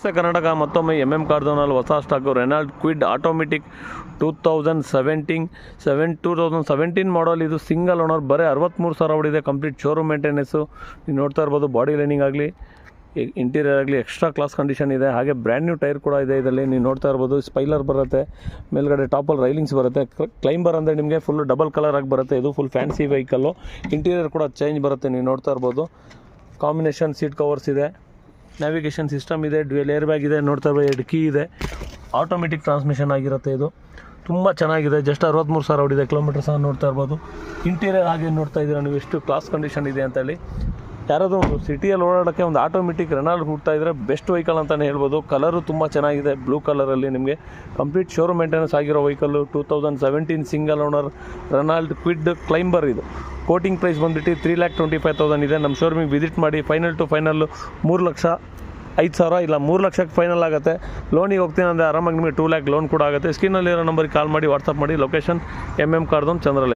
ನಮಸ್ತೆ ಕರ್ನಾಟಕ. ಮತ್ತೊಮ್ಮೆ ಕಾರ್ದೋನಲ್ಲಿ ಹೊಸ ಸ್ಟಾಕು ರೆನಾಲ್ಡ್ ಕ್ವಿಡ್ ಆಟೋಮೆಟಿಕ್ 2017 ಮಾಡಲ್. ಇದು ಸಿಂಗಲ್ ಓನರ್, ಬರೀ 63,000 ಹೊಡಿದೆ. ಕಂಪ್ಲೀಟ್ ಶೋರೂಮ್ ಮೇಂಟೆನೆನ್ಸು ನೀವು ನೋಡ್ತಾ ಇರ್ಬೋದು. ಬಾಡಿ ಲೈನಿಂಗ್ ಆಗಲಿ ಇಂಟೀರಿಯರ್ ಆಗಲಿ ಎಕ್ಸ್ಟ್ರಾ ಕ್ಲಾಸ್ ಕಂಡೀಷನ್ ಇದೆ. ಹಾಗೆ ಬ್ರ್ಯಾಂಡ್ ನ್ಯೂ ಟೈರ್ ಕೂಡ ಇದೆ ಇದರಲ್ಲಿ. ನೀವು ನೋಡ್ತಾ ಇರ್ಬೋದು. ಸ್ಪೈಲರ್ ಬರುತ್ತೆ, ಮೇಲ್ಗಡೆ ಟಾಪಲ್ಲಿ ರೈಲಿಂಗ್ಸ್ ಬರುತ್ತೆ. ಕ್ಲೈಂಬರ್ ಅಂದರೆ ನಿಮಗೆ ಫುಲ್ ಡಬಲ್ ಕಲರ್ ಆಗಿ ಬರುತ್ತೆ. ಇದು ಫುಲ್ ಫ್ಯಾನ್ಸಿ ವೆಹಿಕಲ್ಲು. ಇಂಟೀರಿಯರ್ ಕೂಡ ಚೇಂಜ್ ಬರುತ್ತೆ, ನೀವು ನೋಡ್ತಾ ಇರ್ಬೋದು. ಕಾಂಬಿನೇಷನ್ ಸೀಟ್ ಕವರ್ಸ್ ಇದೆ, ನ್ಯಾವಿಗೇಷನ್ ಸಿಸ್ಟಮ್ ಇದೆ, ಡ್ಯುಯಲ್ ಏರ್ ಬ್ಯಾಗ್ ಇದೆ, ನೋಡ್ತಾ ಇರ್ಬೋದು. 2 ಕೀ ಇದೆ, ಆಟೋಮೆಟಿಕ್ ಟ್ರಾನ್ಸ್ಮಿಷನ್ ಆಗಿರುತ್ತೆ. ಇದು ತುಂಬ ಚೆನ್ನಾಗಿದೆ. ಜಸ್ಟ್ 63,000 ಹೊಡಿದೆ. ಕಿಲೋಮೀಟರ್ ಸಹ ನೋಡ್ತಾ ಇರ್ಬೋದು. ಇಂಟೀರಿಯರ್ ಹಾಗೆ ನೋಡ್ತಾ ಇದ್ದೀರಾ ನೀವು ಎಷ್ಟು ಕ್ಲಾಸ್ ಕಂಡೀಷನ್ ಇದೆ ಅಂತೇಳಿ. ಯಾರಾದರೂ ಒಂದು ಸಿಟಿಯಲ್ಲಿ ಓಡಾಡೋಕ್ಕೆ ಒಂದು ಆಟೋಮೆಟಿಕ್ ರೆನಾಲ್ಡ್ ಹುಡ್ತಾ ಇದ್ದರೆ ಬೆಸ್ಟ್ ವೆಹಿಕಲ್ ಅಂತಲೇ ಹೇಳ್ಬೋದು. ಕಲರು ತುಂಬ ಚೆನ್ನಾಗಿದೆ, ಬ್ಲೂ ಕಲರಲ್ಲಿ. ನಿಮಗೆ ಕಂಪ್ಲೀಟ್ ಶೋರೂಮ್ ಮೇಂಟೆನೆನ್ಸ್ ಆಗಿರೋ vehicle. 2017 single owner Renault Kwid climber. ಇದು ಕೋಟಿಂಗ್ ಪ್ರೈಸ್ ಬಂದುಬಿಟ್ಟು 3,25,000 ಇದೆ. ನಮ್ಮ ಶೋರೂಮಿಗೆ ವಿಸಿಟ್ ಮಾಡಿ. ಫೈನಲ್ 3,05,000 ಇಲ್ಲ 3 ಲಕ್ಷಕ್ಕೆ ಫೈನಲ್ ಆಗುತ್ತೆ. ಲೋನಿಗೆ ಹೋಗ್ತೀನಿ ಅಂದರೆ ಆರಾಮಾಗಿ ನಿಮಗೆ 2 lakh ಲೋನ್ ಕೂಡ ಆಗುತ್ತೆ. ಸ್ಕ್ರೀನಲ್ಲಿರೋ ನಂಬರಿಗೆ ಕಾಲ್ ಮಾಡಿ, ವಾಟ್ಸಪ್ ಮಾಡಿ. ಲೊಕೇಶನ್ ಕಾರ್ದೋನ್, ಚಂದ್ರಲೆ.